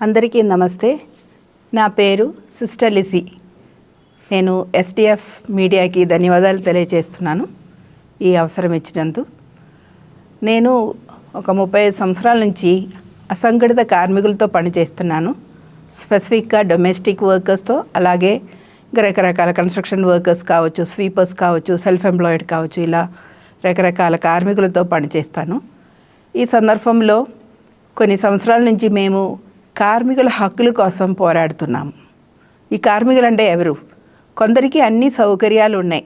అందరికీ నమస్తే. నా పేరు సిస్టర్ లిసి. నేను ఎస్డిఎఫ్ మీడియాకి ధన్యవాదాలు తెలియజేస్తున్నాను ఈ అవసరం ఇచ్చినందుకు. నేను ఒక 35 సంవత్సరాల నుంచి అసంఘటిత కార్మికులతో పనిచేస్తున్నాను. స్పెసిఫిక్గా డొమెస్టిక్ వర్కర్స్తో, అలాగే రకరకాల కన్స్ట్రక్షన్ వర్కర్స్ కావచ్చు, స్వీపర్స్ కావచ్చు, సెల్ఫ్ ఎంప్లాయిడ్ కావచ్చు, ఇలా రకరకాల కార్మికులతో పనిచేస్తాను. ఈ సందర్భంలో కొన్ని సంవత్సరాల నుంచి మేము కార్మికుల హక్కుల కోసం పోరాడుతున్నాము. ఈ కార్మికులు అంటే ఎవరు? కొందరికి అన్ని సౌకర్యాలు ఉన్నాయి.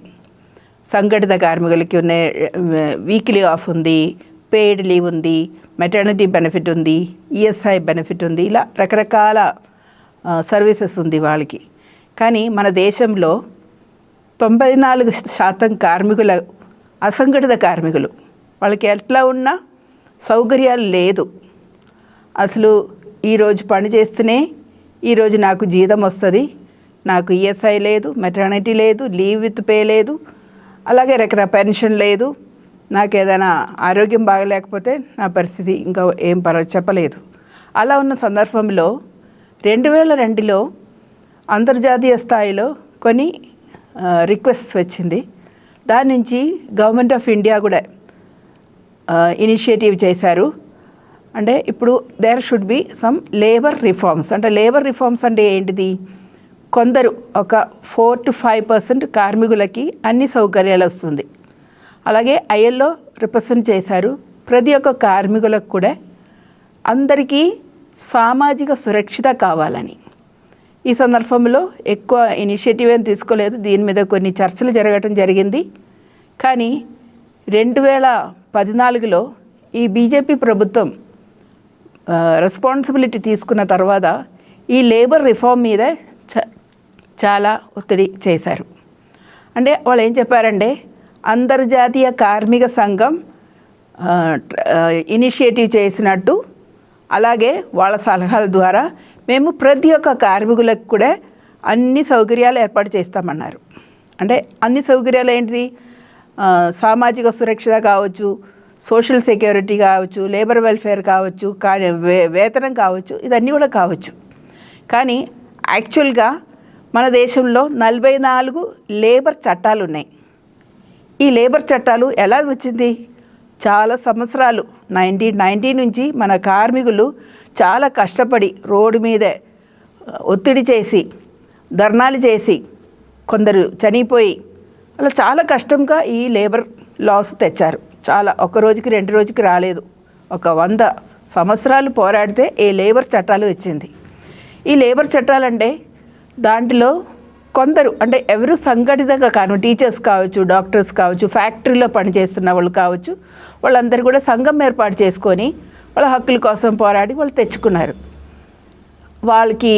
సంఘటిత కార్మికులకి ఉన్న వీక్లీ ఆఫ్ ఉంది, పెయిడ్ లీవ్ ఉంది, మెటర్నిటీ బెనిఫిట్ ఉంది, ఈఎస్ఐ బెనిఫిట్ ఉంది, ఇలా రకరకాల సర్వీసెస్ ఉంది వాళ్ళకి. కానీ మన దేశంలో 94% కార్మికుల అసంఘటిత కార్మికులు. వాళ్ళకి ఎట్లా ఉన్నా సౌకర్యాలు లేదు. అసలు ఈరోజు పని చేస్తూనే ఈరోజు నాకు జీతం వస్తుంది, నాకు ఈఎస్ఐ లేదు, మెటర్నిటీ లేదు, లీవ్ విత్ పే లేదు, అలాగే రకరకాల పెన్షన్ లేదు, నాకు ఏదైనా ఆరోగ్యం బాగలేకపోతే నా పరిస్థితి ఇంకా ఏం చెప్పలేదు. అలా ఉన్న సందర్భంలో 2002లో అంతర్జాతీయ స్థాయిలో కొన్ని రిక్వెస్ట్ వచ్చింది. దాని నుంచి గవర్నమెంట్ ఆఫ్ ఇండియా కూడా ఇనిషియేటివ్ చేశారు. అంటే ఇప్పుడు there should be some labour reforms. అంటే లేబర్ రిఫార్మ్స్ అంటే ఏంటిది? కొందరు ఒక 4 to 5% కార్మికులకి అన్ని సౌకర్యాలు వస్తుంది. అలాగే ఐఎల్ఓ రిప్రజెంట్ చేశారు. ప్రతి ఒక్క కార్మికులకు కూడా అందరికీ సామాజిక సురక్షిత కావాలని. ఈ సందర్భంలో ఎక్కువ ఇనిషియేటివ్ ఏం తీసుకోలేదు. దీని మీద కొన్ని చర్చలు జరగటం జరిగింది. కానీ 2014లో ఈ బీజేపీ ప్రభుత్వం రెస్పాన్సిబిలిటీ తీసుకున్న తర్వాత ఈ లేబర్ రిఫార్మ్ మీద చాలా ఒత్తిడి చేశారు. అంటే వాళ్ళు ఏం చెప్పారంటే, అంతర్జాతీయ కార్మిక సంఘం ఇనిషియేటివ్ చేసినట్టు, అలాగే వాళ్ళ సలహాల ద్వారా మేము ప్రతి ఒక్క కార్మికులకు కూడా అన్ని సౌకర్యాలు ఏర్పాటు చేస్తామన్నారు. అంటే అన్ని సౌకర్యాలు ఏంటిది? సామాజిక సురక్షత కావచ్చు, సోషల్ సెక్యూరిటీ కావచ్చు, లేబర్ వెల్ఫేర్ కావచ్చు, కానీ వేతనం కావచ్చు, ఇదన్నీ కూడా కావచ్చు. కానీ యాక్చువల్గా మన దేశంలో 44 లేబర్ చట్టాలు ఉన్నాయి. ఈ లేబర్ చట్టాలు ఎలా వచ్చింది? చాలా సంవత్సరాలు 1990 నుంచి మన కార్మికులు చాలా కష్టపడి రోడ్డు మీదే ఒత్తిడి చేసి, ధర్నాలు చేసి, కొందరు చనిపోయి, అలా చాలా కష్టంగా ఈ లేబర్ లాస్ తెచ్చారు. చాలా ఒక రోజుకి 2 రోజుకి రాలేదు. ఒక 100 సంవత్సరాలు పోరాడితే ఈ లేబర్ చట్టాలు వచ్చింది. ఈ లేబర్ చట్టాలంటే దాంట్లో కొందరు, అంటే ఎవరు సంఘటితంగా కాను, టీచర్స్ కావచ్చు, డాక్టర్స్ కావచ్చు, ఫ్యాక్టరీలో పనిచేస్తున్న వాళ్ళు కావచ్చు, వాళ్ళందరూ కూడా సంఘం ఏర్పాటు చేసుకొని వాళ్ళ హక్కుల కోసం పోరాడి వాళ్ళు తెచ్చుకున్నారు. వాళ్ళకి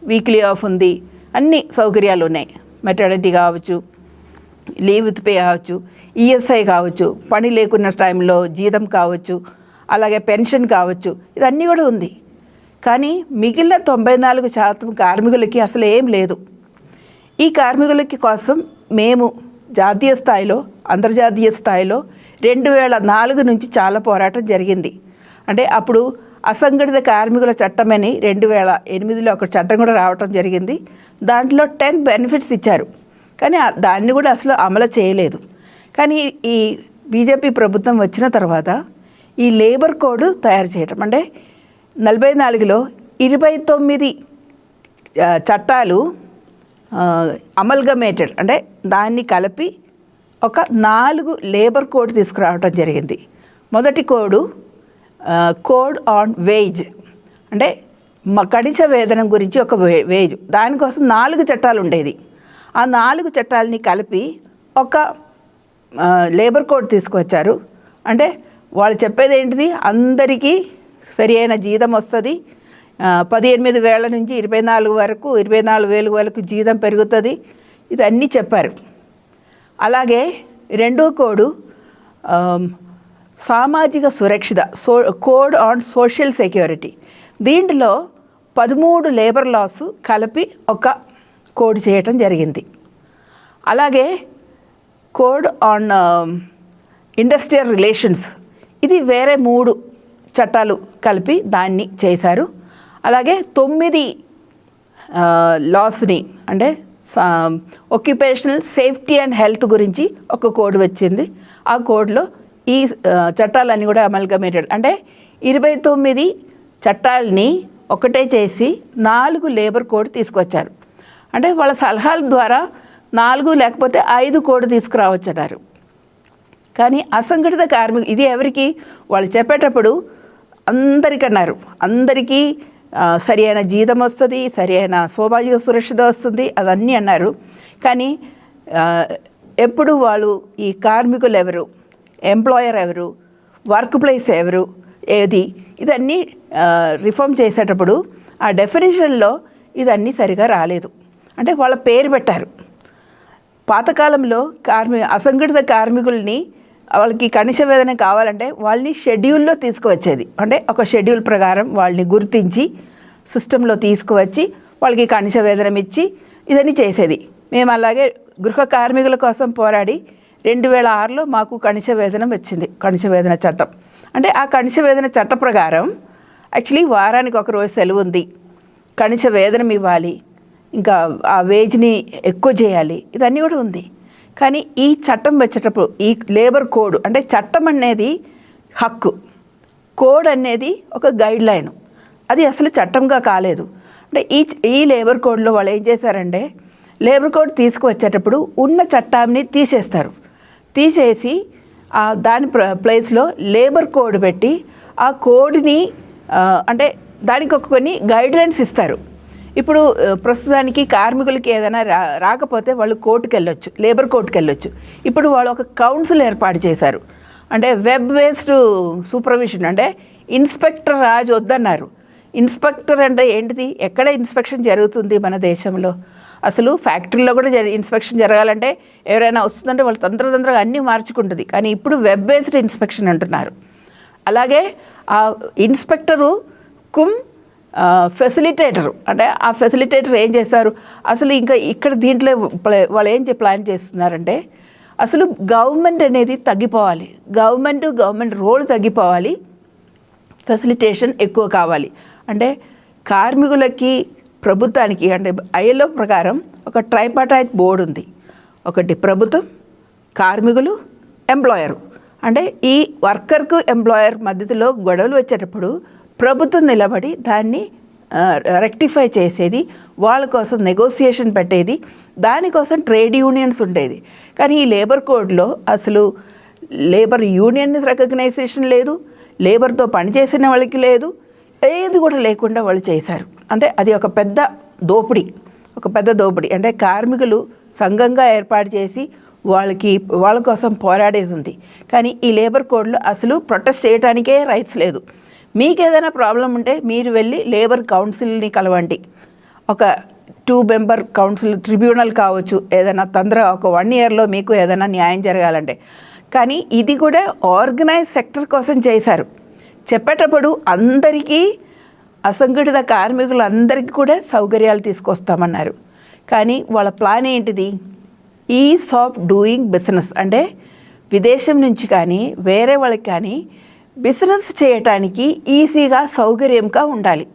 వీక్లీ ఆఫ్ ఉంది, అన్ని సౌకర్యాలు ఉన్నాయి. మెటర్నిటీ కావచ్చు, లీవ్ విత్ పే కావచ్చు, ఈఎస్ఐ కావచ్చు, పని లేకున్న టైంలో జీతం కావచ్చు, అలాగే పెన్షన్ కావచ్చు, ఇదన్నీ కూడా ఉంది. కానీ మిగిలిన 94% కార్మికులకి అసలు ఏం లేదు. ఈ కార్మికులకి కోసం మేము జాతీయ స్థాయిలో, అంతర్జాతీయ స్థాయిలో 2004 నుంచి చాలా పోరాటం జరిగింది. అంటే అప్పుడు అసంఘటిత కార్మికుల చట్టం అని 2008లో ఒక చట్టం కూడా రావటం జరిగింది. దాంట్లో 10 బెనిఫిట్స్ ఇచ్చారు. కానీ దాన్ని కూడా అసలు అమలు చేయలేదు. కానీ ఈ బీజేపీ ప్రభుత్వం వచ్చిన తర్వాత ఈ లేబర్ కోడ్ తయారు చేయటం, అంటే 44లో 29 చట్టాలు అమల్గమేటెడ్, అంటే దాన్ని కలిపి ఒక 4 లేబర్ కోడ్ తీసుకురావటం జరిగింది. మొదటి కోడ్ ఆన్ వేజ్, అంటే కనీస వేతనం గురించి ఒక వేజ్, దానికోసం 4 చట్టాలు ఉండేది. ఆ 4 చట్టాలని కలిపి ఒక లేబర్ కోడ్ తీసుకొచ్చారు. అంటే వాళ్ళు చెప్పేది ఏంటిది? అందరికీ సరి అయిన జీతం వస్తుంది, 18,000 నుంచి 24,000 వరకు జీతం పెరుగుతుంది, ఇదన్నీ చెప్పారు. అలాగే రెండో కోడు సామాజిక సురక్షిత, కోడ్ ఆన్ సోషల్ సెక్యూరిటీ. దీంట్లో 13 లేబర్ లాస్ కలిపి ఒక కోడ్ చేయటం జరిగింది. అలాగే కోడ్ ఆన్ ఇండస్ట్రియల్ రిలేషన్స్, ఇది వేరే 3 చట్టాలు కలిపి దాన్ని చేశారు. అలాగే 9 లాస్ని అంటే ఒక్యుపేషనల్ సేఫ్టీ అండ్ హెల్త్ గురించి ఒక కోడ్ వచ్చింది. ఆ కోడ్లో ఈ చట్టాలన్నీ కూడా అమల్గమేటెడ్ అంటే 29 చట్టాలని ఒకటే చేసి 4 లేబర్ కోడ్ తీసుకొచ్చారు. అంటే వాళ్ళ సలహాల ద్వారా 4 లేకపోతే 5 కోడ్ తీసుకురావచ్చన్నారు. కానీ అసంఘటిత కార్మికులు ఇది ఎవరికి వాళ్ళు చెప్పేటప్పుడు అందరికన్నారు, అందరికీ సరి అయిన జీతం వస్తుంది, సరి అయిన సామాజిక సురక్షిత వస్తుంది, అదన్నీ అన్నారు. కానీ ఎప్పుడు వాళ్ళు ఈ కార్మికులు ఎవరు, ఎంప్లాయర్ ఎవరు, వర్క్ ప్లేస్ ఎవరు, ఏది ఇదన్నీ రిఫార్మ్ చేసేటప్పుడు ఆ డెఫినేషన్లో ఇదన్నీ సరిగా రాలేదు. అంటే వాళ్ళ పేరు పెట్టారు. పాతకాలంలో అసంఘటిత కార్మికుల్ని వాళ్ళకి కనీస వేతనం కావాలంటే వాళ్ళని షెడ్యూల్లో తీసుకువచ్చేది. అంటే ఒక షెడ్యూల్ ప్రకారం వాళ్ళని గుర్తించి సిస్టంలో తీసుకువచ్చి వాళ్ళకి కనీస వేతనం ఇచ్చి ఇదని చేసేది. మేము అలాగే గృహ కార్మికుల కోసం పోరాడి 2006లో మాకు కనీస వేతనం వచ్చింది, కనీస వేతన చట్టం. అంటే ఆ కనీస వేతన చట్ట ప్రకారం యాక్చువల్లీ వారానికి ఒక రోజు సెలవు ఉంది, కనీస వేతనం ఇవ్వాలి, ఇంకా ఆ వేజ్ని ఎక్కువ చేయాలి, ఇదన్నీ కూడా ఉంది. కానీ ఈ చట్టం వచ్చేటప్పుడు ఈ లేబర్ కోడ్ అంటే చట్టం అనేది హక్కు, కోడ్ అనేది ఒక గైడ్ లైన్, అది అసలు చట్టంగా కాలేదు. అంటే ఈ లేబర్ కోడ్లో వాళ్ళు ఏం చేశారంటే లేబర్ కోడ్ తీసుకువచ్చేటప్పుడు ఉన్న చట్టాన్ని తీసేసి దాని ప్లేస్లో లేబర్ కోడ్ పెట్టి ఆ కోడ్ని అంటే దానికి కొన్ని గైడ్లైన్స్ ఇస్తారు. ఇప్పుడు ప్రస్తుతానికి కార్మికులకి ఏదైనా రాకపోతే వాళ్ళు కోర్టుకు వెళ్ళొచ్చు, లేబర్ కోర్టుకు వెళ్ళొచ్చు. ఇప్పుడు వాళ్ళు ఒక కౌన్సిల్ ఏర్పాటు చేశారు. అంటే వెబ్ బేస్డ్ సూపర్విజన్, అంటే ఇన్స్పెక్టర్ రాజు వద్దన్నారు. ఇన్స్పెక్టర్ అంటే ఏంటిది, ఎక్కడ ఇన్స్పెక్షన్ జరుగుతుంది మన దేశంలో? అసలు ఫ్యాక్టరీలో కూడా ఇన్స్పెక్షన్ జరగాలంటే ఎవరైనా వస్తుందంటే వాళ్ళు తంత్రతంత్రంగా అన్నీ మార్చుకుంటుంది. కానీ ఇప్పుడు వెబ్ బేస్డ్ ఇన్స్పెక్షన్ అంటున్నారు. అలాగే ఆ ఇన్స్పెక్టరు ఫెసిలిటేటరు, అంటే ఆ ఫెసిలిటేటర్ ఏం చేశారు అసలు ఇంకా ఇక్కడ దీంట్లో వాళ్ళు ఏం ప్లాన్ చేస్తున్నారంటే అసలు గవర్నమెంట్ అనేది తగ్గిపోవాలి, గవర్నమెంట్ రోల్ తగ్గిపోవాలి, ఫెసిలిటేషన్ ఎక్కువ కావాలి. అంటే కార్మికులకి ప్రభుత్వానికి అంటే ఐఎల్ఓ ప్రకారం ఒక ట్రైపార్టైట్ బోర్డు ఉంది. ఒకటి ప్రభుత్వం, కార్మికులు, ఎంప్లాయరు. అంటే ఈ వర్కర్కు ఎంప్లాయర్ మధ్యలో గొడవలు వచ్చేటప్పుడు ప్రభుత్వం నిలబడి దాన్ని రెక్టిఫై చేసేది, వాళ్ళ కోసం నెగోసియేషన్ పెట్టేది, దానికోసం ట్రేడ్ యూనియన్స్ ఉండేది. కానీ ఈ లేబర్ కోడ్లో అసలు లేబర్ యూనియన్ రికగ్నైజేషన్ లేదు, లేబర్తో పనిచేసిన వాళ్ళకి లేదు, ఏది కూడా లేకుండా వాళ్ళు చేశారు. అంటే అది ఒక పెద్ద దోపిడీ. అంటే కార్మికులు సంఘంగా ఏర్పాటు చేసి వాళ్ళ కోసం పోరాడేది ఉంది. కానీ ఈ లేబర్ కోడ్లో అసలు ప్రొటెస్ట్ చేయడానికే రైట్స్ లేదు. మీకు ఏదైనా ప్రాబ్లం ఉంటే మీరు వెళ్ళి లేబర్ కౌన్సిల్ని కలవండి, ఒక 2 మెంబర్ కౌన్సిల్ ట్రిబ్యునల్ కావచ్చు, ఏదైనా ఒక 1 yearలో మీకు ఏదైనా న్యాయం జరగాలంటే. కానీ ఇది కూడా ఆర్గనైజ్ సెక్టర్ కోసం చేశారు. చెప్పేటప్పుడు అందరికీ అసంఘటిత కార్మికులందరికీ కూడా సౌకర్యాలు తీసుకొస్తామన్నారు. కానీ వాళ్ళ ప్లాన్ ఏంటిది, ఈజ్ ఆఫ్ డూయింగ్ బిజినెస్. అంటే విదేశం నుంచి కానీ వేరే వాళ్ళకి కానీ బిజినెస్ చేయటానికి ఈజీగా సౌకర్యంగా ఉండాలి.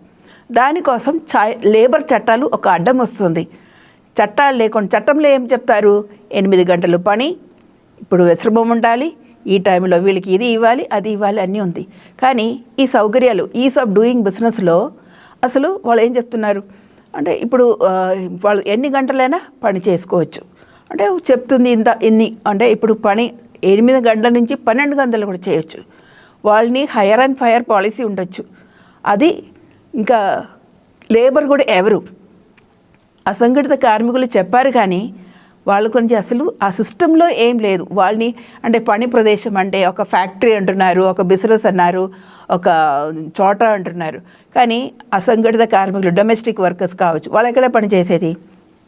దానికోసం లేబర్ చట్టాలు ఒక అడ్డం వస్తుంది. చట్టాలు లేకుండా చట్టంలో ఏం చెప్తారు, 8 గంటలు పని, ఇప్పుడు విశ్రమం ఉండాలి, ఈ టైంలో వీళ్ళకి ఇది ఇవ్వాలి, అది ఇవ్వాలి, అన్నీ ఉంది. కానీ ఈ సౌకర్యాలు ఈజ్ ఆఫ్ డూయింగ్ బిజినెస్లో అసలు వాళ్ళు ఏం చెప్తున్నారు అంటే ఇప్పుడు వాళ్ళు ఎన్ని గంటలైనా పని చేసుకోవచ్చు. అంటే చెప్తుంది ఇన్ని అంటే ఇప్పుడు పని 8 గంటల నుంచి 12 గంటలు కూడా చేయొచ్చు. వాళ్ళని హైర్ అండ్ ఫైర్ పాలసీ ఉండొచ్చు. అది ఇంకా లేబర్ కూడా ఎవరు అసంఘటిత కార్మికులు చెప్పారు. కానీ వాళ్ళ గురించి అసలు ఆ సిస్టంలో ఏం లేదు. వాళ్ళని అంటే పని ప్రదేశం అంటే ఒక ఫ్యాక్టరీ అంటున్నారు, ఒక బిజినెస్ అన్నారు, ఒక చోట అంటున్నారు. కానీ అసంఘటిత కార్మికులు డొమెస్టిక్ వర్కర్స్ కావచ్చు, వాళ్ళు ఎక్కడ పని చేసేది,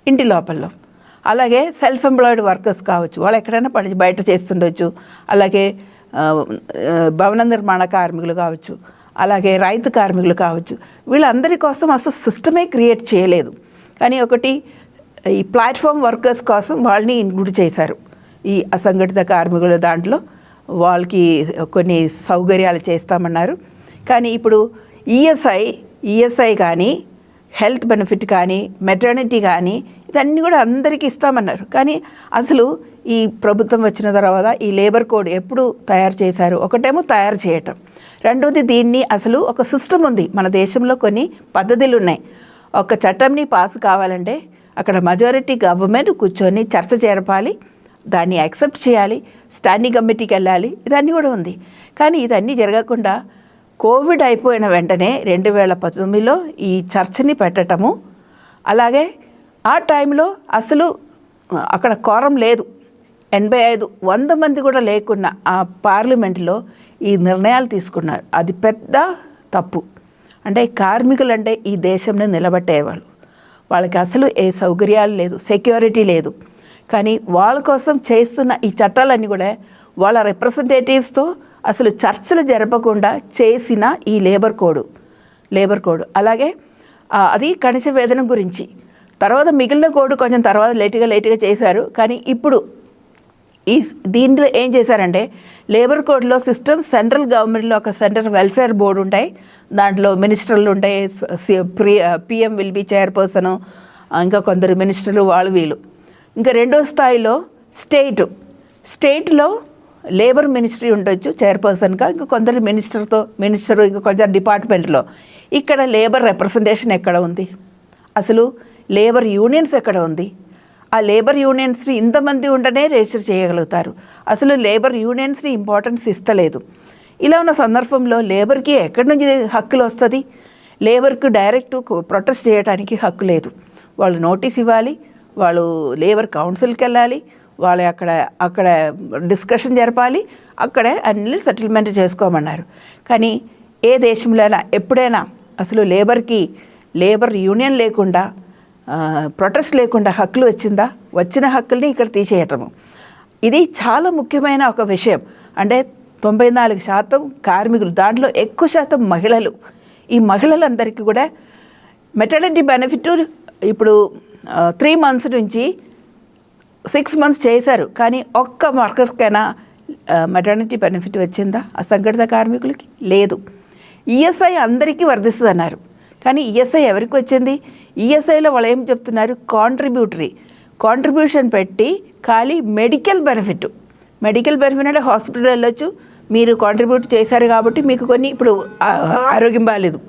ఇంటి లోపల్లో. అలాగే సెల్ఫ్ ఎంప్లాయిడ్ వర్కర్స్ కావచ్చు, వాళ్ళు ఎక్కడైనా పని బయట చేస్తుండొచ్చు. అలాగే భవన నిర్మాణ కార్మికులు కావచ్చు, అలాగే రైతు కార్మికులు కావచ్చు. వీళ్ళందరి కోసం అసలు సిస్టమే క్రియేట్ చేయలేదు. కానీ ఒకటి ఈ ప్లాట్ఫామ్ వర్కర్స్ కోసం వాళ్ళని ఇంక్లూడ్ చేశారు. ఈ అసంఘటిత కార్మికుల దాంట్లో వాళ్ళకి కొన్ని సౌకర్యాలు చేస్తామన్నారు. కానీ ఇప్పుడు ఈఎస్ఐ ఈఎస్ఐ కానీ, హెల్త్ బెనిఫిట్ కానీ, మెటర్నిటీ కానీ ఇవన్నీ కూడా అందరికీ ఇస్తామన్నారు. కానీ అసలు ఈ ప్రభుత్వం వచ్చిన తర్వాత ఈ లేబర్ కోడ్ ఎప్పుడు తయారు చేశారు? ఒకటేమో తయారు చేయటం, రెండవది దీన్ని అసలు ఒక సిస్టమ్ ఉంది. మన దేశంలో కొన్ని పద్ధతులు ఉన్నాయి. ఒక చట్టంని పాస్ కావాలంటే అక్కడ మెజారిటీ గవర్నమెంట్ కూర్చొని చర్చ జరపాలి, దాన్ని యాక్సెప్ట్ చేయాలి, స్టాండింగ్ కమిటీకి వెళ్ళాలి, ఇదన్నీ కూడా ఉంది. కానీ ఇదన్నీ జరగకుండా కోవిడ్ అయిపోయిన వెంటనే 2019లో ఈ చర్చని పెట్టటము, అలాగే ఆ టైంలో అసలు అక్కడ కోరం లేదు, 85-100 మంది కూడా లేకున్నా ఆ పార్లమెంట్లో ఈ నిర్ణయాలు తీసుకున్నారు. అది పెద్ద తప్పు. అంటే కార్మికులు అంటే ఈ దేశంలో నిలబెట్టేవాళ్ళు, వాళ్ళకి అసలు ఏ సౌకర్యాలు లేదు, సెక్యూరిటీ లేదు. కానీ వాళ్ళ కోసం చేస్తున్న ఈ చట్టాలన్నీ కూడా వాళ్ళ రిప్రజెంటేటివ్స్తో అసలు చర్చలు జరపకుండా చేసిన ఈ లేబర్ కోడ్ అలాగే అది కనీస వేతనం గురించి. తర్వాత మిగిలిన కోడ్ కొంచెం తర్వాత లేటుగా చేశారు. కానీ ఇప్పుడు దీంట్లో ఏం చేశారంటే లేబర్ కోడ్లో సిస్టమ్, సెంట్రల్ గవర్నమెంట్లో ఒక సెంట్రల్ వెల్ఫేర్ బోర్డు ఉంటాయి, దాంట్లో మినిస్టర్లు ఉంటాయి, పిఎం విల్ బి చైర్పర్సన్, ఇంకా కొందరు మినిస్టర్లు వాళ్ళు వీళ్ళు. ఇంకా రెండో స్థాయిలో స్టేట్లో లేబర్ మినిస్ట్రీ ఉండొచ్చు చైర్పర్సన్గా, ఇంకా కొందరు మినిస్టరు ఇంకా కొందరు డిపార్ట్మెంట్లో. ఇక్కడ లేబర్ రిప్రజెంటేషన్ ఎక్కడ ఉంది? అసలు లేబర్ యూనియన్స్ ఎక్కడ ఉంది? ఆ లేబర్ యూనియన్స్ని ఇంతమంది ఉంటేనే రిజిస్టర్ చేయగలుగుతారు. అసలు లేబర్ యూనియన్స్ని ఇంపార్టెన్స్ ఇస్తలేదు. ఇలా ఉన్న సందర్భంలో లేబర్కి ఎక్కడి నుంచి హక్కులు వస్తుంది? లేబర్కు డైరెక్ట్ ప్రొటెస్ట్ చేయడానికి హక్కు లేదు. వాళ్ళు నోటీస్ ఇవ్వాలి, వాళ్ళు లేబర్ కౌన్సిల్కి వెళ్ళాలి, వాళ్ళు అక్కడ డిస్కషన్ జరపాలి, అక్కడే అన్ని సెటిల్మెంట్ చేసుకోమన్నారు. కానీ ఏ దేశంలోనైనా ఎప్పుడైనా అసలు లేబర్ యూనియన్ లేకుండా, ప్రొటెస్ట్ లేకుండా హక్కులు వచ్చిందా? వచ్చిన హక్కుల్ని ఇక్కడ తీసేయటము, ఇది చాలా ముఖ్యమైన ఒక విషయం. అంటే 94% కార్మికులు, దాంట్లో ఎక్కువ శాతం మహిళలు. ఈ మహిళలందరికీ కూడా మెటర్నిటీ బెనిఫిట్ ఇప్పుడు 3 months నుంచి 6 months చేశారు. కానీ ఒక్క వర్కర్కైనా మెటర్నిటీ బెనిఫిట్ వచ్చిందా అసంఘటిత కార్మికులకి? లేదు. ఈఎస్ఐ అందరికీ వర్ధిస్తుంది అన్నారు. కానీ ఈఎస్ఐ ఎవరికి వచ్చింది? ఈఎస్ఐలో వాళ్ళు ఏం చెప్తున్నారు? కాంట్రిబ్యూషన్ పెట్టి ఖాళీ మెడికల్ బెనిఫిట్ అంటే హాస్పిటల్ వెళ్ళొచ్చు, మీరు కాంట్రిబ్యూట్ చేశారు కాబట్టి మీకు కొన్ని, ఇప్పుడు ఆరోగ్యం బాగాలేదు,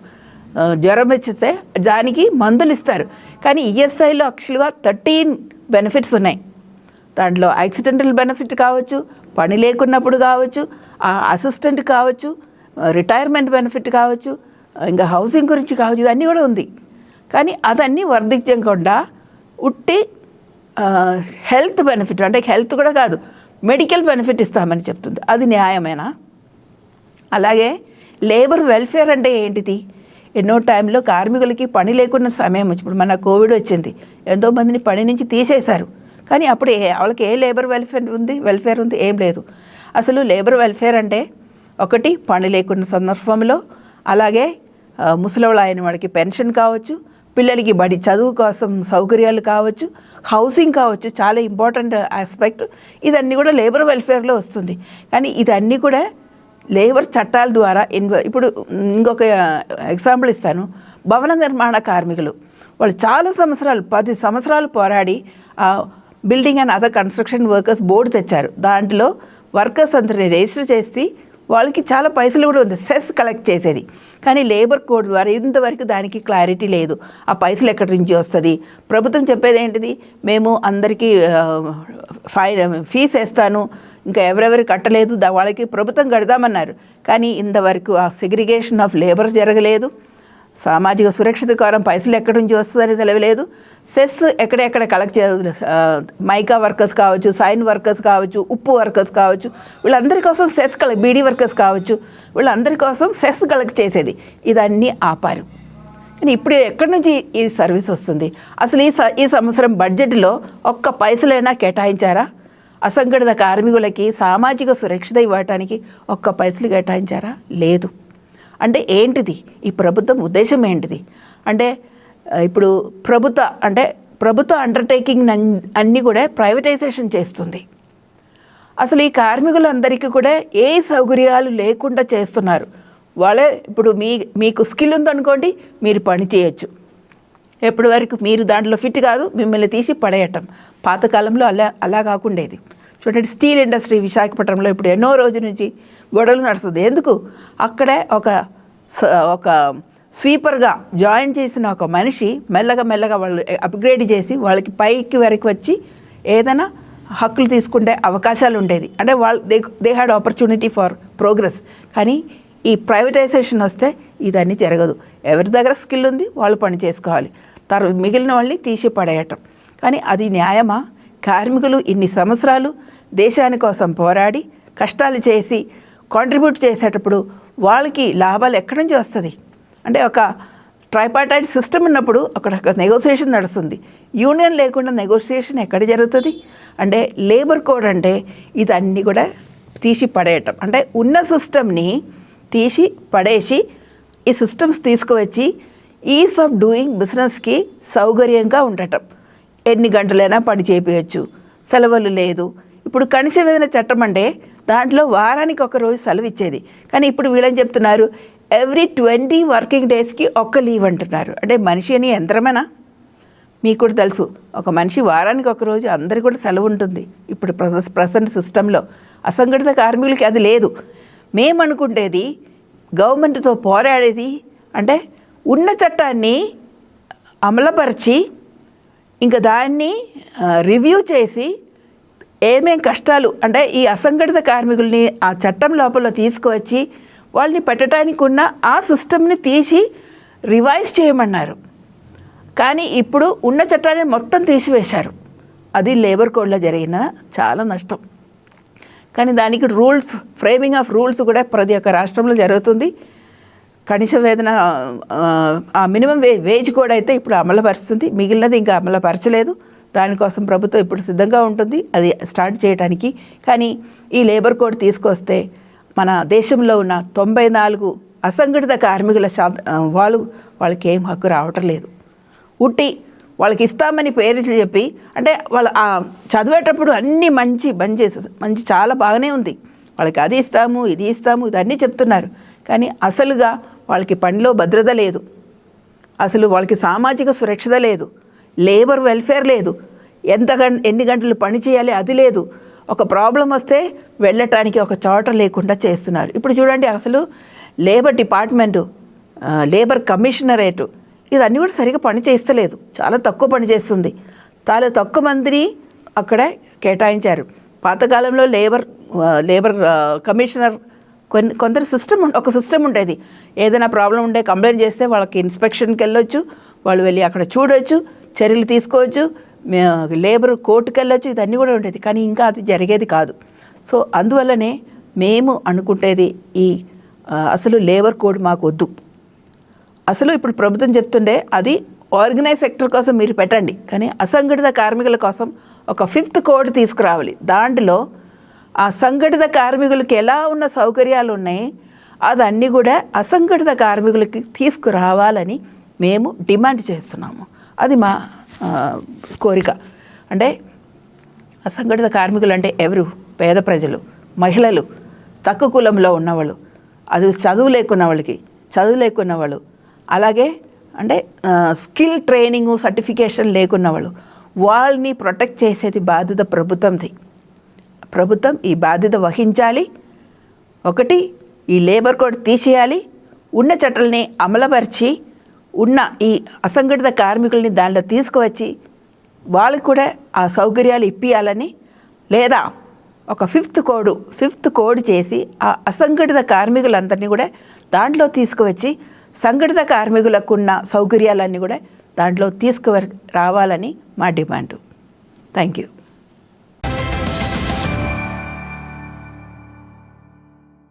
జ్వరం వచ్చితే దానికి మందులు ఇస్తారు. కానీ ఈఎస్ఐలో యాక్చువల్గా 13 బెనిఫిట్స్ ఉన్నాయి. దాంట్లో యాక్సిడెంటల్ బెనిఫిట్ కావచ్చు, పని లేకున్నప్పుడు కావచ్చు, అసిస్టెంట్ కావచ్చు, రిటైర్మెంట్ బెనిఫిట్ కావచ్చు, ఇంకా హౌసింగ్ గురించి కావచ్చు, ఇదన్నీ కూడా ఉంది. కానీ అదన్నీ వర్ధించకుండా ఉట్టి హెల్త్ బెనిఫిట్, అంటే హెల్త్ కూడా కాదు, మెడికల్ బెనిఫిట్ ఇస్తామని చెప్తుంది. అది న్యాయమేనా? అలాగే లేబర్ వెల్ఫేర్ అంటే ఏంటిది? ఎన్నో టైంలో కార్మికులకి పని లేకున్న సమయం, ఇప్పుడు మన కోవిడ్ వచ్చింది, ఎంతోమందిని పని నుంచి తీసేశారు. కానీ అప్పుడు వాళ్ళకి ఏ లేబర్ వెల్ఫేర్ ఉంది? ఏం లేదు. అసలు లేబర్ వెల్ఫేర్ అంటే ఒకటి పని లేకున్న సందర్భంలో, అలాగే ముసలివాళ్ళు అయిన వాడికి పెన్షన్ కావచ్చు, పిల్లలకి బడి చదువు కోసం సౌకర్యాలు కావచ్చు, హౌసింగ్ కావచ్చు, చాలా ఇంపార్టెంట్ ఆస్పెక్ట్. ఇదన్నీ కూడా లేబర్ వెల్ఫేర్లో వస్తుంది. కానీ ఇదన్నీ కూడా లేబర్ చట్టాల ద్వారా ఇప్పుడు ఇంకొక ఎగ్జాంపుల్ ఇస్తాను. భవన నిర్మాణ కార్మికులు వాళ్ళు చాలా సంవత్సరాలు 10 సంవత్సరాలు పోరాడి building and other construction workers board తెచ్చారు. దాంట్లో వర్కర్స్ అందరినీ రిజిస్టర్ చేసి వాళ్ళకి చాలా పైసలు కూడా ఉంది, సెస్ కలెక్ట్ చేసేది. కానీ లేబర్ కోడ్ ద్వారా ఇంతవరకు దానికి క్లారిటీ లేదు. ఆ పైసలు ఎక్కడి నుంచి వస్తుంది? ప్రభుత్వం చెప్పేది ఏంటిది? మేము అందరికీ ఫీజు వేస్తాను, ఇంకా ఎవరెవరు కట్టలేదు వాళ్ళకి ప్రభుత్వం కడదామన్నారు. కానీ ఇంతవరకు ఆ సెగ్రిగేషన్ ఆఫ్ లేబర్ జరగలేదు. సామాజిక సురక్షిత కారం పైసలు ఎక్కడి నుంచి వస్తుందని తెలియలేదు. సెస్ ఎక్కడెక్కడ కలెక్ట్ మైకా వర్కర్స్ కావచ్చు, సైన్ వర్కర్స్ కావచ్చు, ఉప్పు వర్కర్స్ కావచ్చు, వీళ్ళందరి కోసం సెస్ బీడీ వర్కర్స్ కావచ్చు, వీళ్ళందరి కోసం సెస్ కలెక్ట్ చేసేది. ఇదన్నీ ఆపారు. కానీ ఇప్పుడు ఎక్కడి నుంచి ఈ సర్వీస్ వస్తుంది? అసలు ఈ సంవత్సరం బడ్జెట్లో ఒక్క పైసలైనా కేటాయించారా? అసంఘటిత కార్మికులకి సామాజిక సురక్షిత ఇవ్వటానికి ఒక్క పైసలు కేటాయించారా? లేదు. అంటే ఏంటిది? ఈ ప్రభుత్వం ఉద్దేశం ఏంటిది? అంటే ఇప్పుడు ప్రభుత్వ అండర్టేకింగ్ అన్నీ కూడా ప్రైవేటైజేషన్ చేస్తుంది. అసలు ఈ కార్మికులందరికీ కూడా ఏ సౌకర్యాలు లేకుండా చేస్తున్నారు. వాళ్ళే ఇప్పుడు మీకు స్కిల్ ఉందనుకోండి, మీరు పని చేయొచ్చు. ఎప్పటి వరకు మీరు దాంట్లో ఫిట్ కాదు, మిమ్మల్ని తీసి పడేయటం. పాతకాలంలో అలా కాకుండేది. చూడండి, స్టీల్ ఇండస్ట్రీ విశాఖపట్నంలో ఇప్పుడు ఎన్నో రోజుల నుంచి గొడవలు నడుస్తుంది. ఎందుకు? అక్కడే ఒక స్వీపర్గా జాయిన్ చేసిన ఒక మనిషి మెల్లగా వాళ్ళు అప్గ్రేడ్ చేసి వాళ్ళకి పైకి వరకు వచ్చి ఏదైనా హక్కులు తీసుకుంటే అవకాశాలు ఉండేది. అంటే they had opportunity for progress. కానీ ఈ ప్రైవేటైజేషన్ వస్తే ఇదన్నీ జరగదు. ఎవరి దగ్గర స్కిల్ ఉంది వాళ్ళు పని చేసుకోవాలి, మిగిలిన వాళ్ళని తీసి పడేయటం. కానీ అది న్యాయమా? కార్మికులు ఇన్ని సంవత్సరాలు దేశాని కోసం పోరాడి కష్టాలు చేసి కాంట్రిబ్యూట్ చేసేటప్పుడు వాళ్ళకి లాభాలు ఎక్కడి నుంచి వస్తుంది? అంటే ఒక ట్రైపార్టైట్ సిస్టమ్ ఉన్నప్పుడు అక్కడ నెగోసియేషన్ నడుస్తుంది. యూనియన్ లేకుండా నెగోసియేషన్ ఎక్కడ జరుగుతుంది? అంటే లేబర్ కోడ్ అంటే ఇదన్నీ కూడా తీసి పడేయటం. అంటే ఉన్న సిస్టమ్ని తీసి పడేసి ఈ సిస్టమ్స్ తీసుకువచ్చి ఈజ్ ఆఫ్ డూయింగ్ బిజినెస్కి సౌకర్యంగా ఉండటం. ఎన్ని గంటలైనా పని చేయించచ్చు, సెలవులు లేదు. ఇప్పుడు కనీస వేతన చట్టం అంటే దాంట్లో వారానికి ఒక రోజు సెలవు ఇచ్చేది. కానీ ఇప్పుడు వీళ్ళని చెప్తున్నారు ఎవ్రీ 20 వర్కింగ్ డేస్కి ఒక్క లీవ్ అంటున్నారు. అంటే మనిషి అని యంత్రమేనా? మీకు కూడా తెలుసు, ఒక మనిషి వారానికి ఒక రోజు అందరికీ కూడా సెలవు ఉంటుంది. ఇప్పుడు ప్రజెంట్ సిస్టంలో అసంఘటిత కార్మికులకి అది లేదు. మేమనుకుంటేది గవర్నమెంట్తో పోరాడేది అంటే ఉన్న చట్టాన్ని అమలుపరిచి ఇంకా దాన్ని రివ్యూ చేసి ఏమేం కష్టాలు అంటే ఈ అసంఘటిత కార్మికుల్ని ఆ చట్టం లోపల తీసుకువచ్చి వాళ్ళని పెట్టడానికి ఉన్న ఆ సిస్టమ్ని తీసి రివైజ్ చేయమన్నారు. కానీ ఇప్పుడు ఉన్న చట్టాన్ని మొత్తం తీసివేశారు. అది లేబర్ కోడ్లో జరిగిన చాలా నష్టం. కానీ దానికి రూల్స్, ఫ్రేమింగ్ ఆఫ్ రూల్స్ కూడా ప్రతి ఒక్క రాష్ట్రంలో జరుగుతుంది. కనీస వేతన ఆ మినిమం వేజ్ కూడా అయితే ఇప్పుడు అమలుపరుస్తుంది. మిగిలినది ఇంకా అమలుపరచలేదు. దానికోసం ప్రభుత్వం ఇప్పుడు సిద్ధంగా ఉంటుంది అది స్టార్ట్ చేయడానికి. కానీ ఈ లేబర్ కోడ్ తీసుకొస్తే మన దేశంలో ఉన్న 94 అసంఘటిత కార్మికుల వాళ్ళకి ఏం హక్కు రావటం లేదు. వాళ్ళకి ఇస్తామని పేర్లు చెప్పి అంటే వాళ్ళు చదివేటప్పుడు అన్నీ మంచి చాలా బాగానే ఉంది. వాళ్ళకి అది ఇస్తాము, ఇది ఇస్తాము, ఇదన్నీ చెప్తున్నారు. కానీ అసలుగా వాళ్ళకి పనిలో భద్రత లేదు, అసలు వాళ్ళకి సామాజిక సురక్షత లేదు, లేబర్ వెల్ఫేర్ లేదు, ఎన్ని గంటలు పని చేయాలి అది లేదు. ఒక ప్రాబ్లం వస్తే వెళ్ళటానికి ఒక చోట లేకుండా చేస్తున్నారు. ఇప్పుడు చూడండి, అసలు లేబర్ డిపార్ట్మెంటు, లేబర్ కమిషనరేటు ఇదన్నీ కూడా సరిగా పని చేస్తలేదు. చాలా తక్కువ పని చేస్తుంది. చాలా తక్కువ మందిని అక్కడే కేటాయించారు. పాతకాలంలో లేబర్ కమిషనర్ కొందరు ఒక సిస్టమ్ ఉండేది. ఏదైనా ప్రాబ్లం ఉంటే కంప్లైంట్ చేస్తే వాళ్ళకి ఇన్స్పెక్షన్కి వెళ్ళొచ్చు, వాళ్ళు వెళ్ళి అక్కడ చూడవచ్చు, చర్యలు తీసుకోవచ్చు, లేబర్ కోర్టుకు వెళ్ళొచ్చు, ఇదన్నీ కూడా ఉండేది. కానీ ఇంకా అది జరిగేది కాదు. సో అందువల్లనే మేము అనుకుంటేది అసలు లేబర్ కోడ్ మాకు వద్దు. అసలు ఇప్పుడు ప్రభుత్వం చెప్తుండే అది ఆర్గనైజ్ సెక్టర్ కోసం మీరు పెట్టండి, కానీ అసంఘటిత కార్మికుల కోసం ఒక 5th కోడ్ తీసుకురావాలి. దాంట్లో ఆ సంఘటిత కార్మికులకి ఎలా ఉన్న సౌకర్యాలు ఉన్నాయి అదన్నీ కూడా అసంఘటిత కార్మికులకి తీసుకురావాలని మేము డిమాండ్ చేస్తున్నాము. అది మా కోరిక. అంటే అసంఘటిత కార్మికులు అంటే ఎవరు? పేద ప్రజలు, మహిళలు, తక్కువ కులంలో ఉన్నవాళ్ళు, అది చదువు లేకున్న వాళ్ళు, అలాగే అంటే స్కిల్ ట్రైనింగ్ సర్టిఫికేషన్ లేకున్న వాళ్ళని ప్రొటెక్ట్ చేసేది బాధ్యత ప్రభుత్వంది. ప్రభుత్వం ఈ బాధ్యత వహించాలి. ఒకటి, ఈ లేబర్ కోడ్ తీసేయాలి, ఉన్న చట్టాలని అమలుపరిచి ఉన్న ఈ అసంఘటిత కార్మికుల్ని దానిలో తీసుకువచ్చి వాళ్ళకి కూడా ఆ సౌకర్యాలు ఇప్పియాలని, లేదా ఒక 5th కోడ్ చేసి ఆ అసంఘటిత కార్మికులందరినీ కూడా దాంట్లో తీసుకువచ్చి సంఘటిత కార్మికులకున్న సౌకర్యాలన్నీ కూడా దాంట్లో రావాలని మా డిమాండ్. Thank you.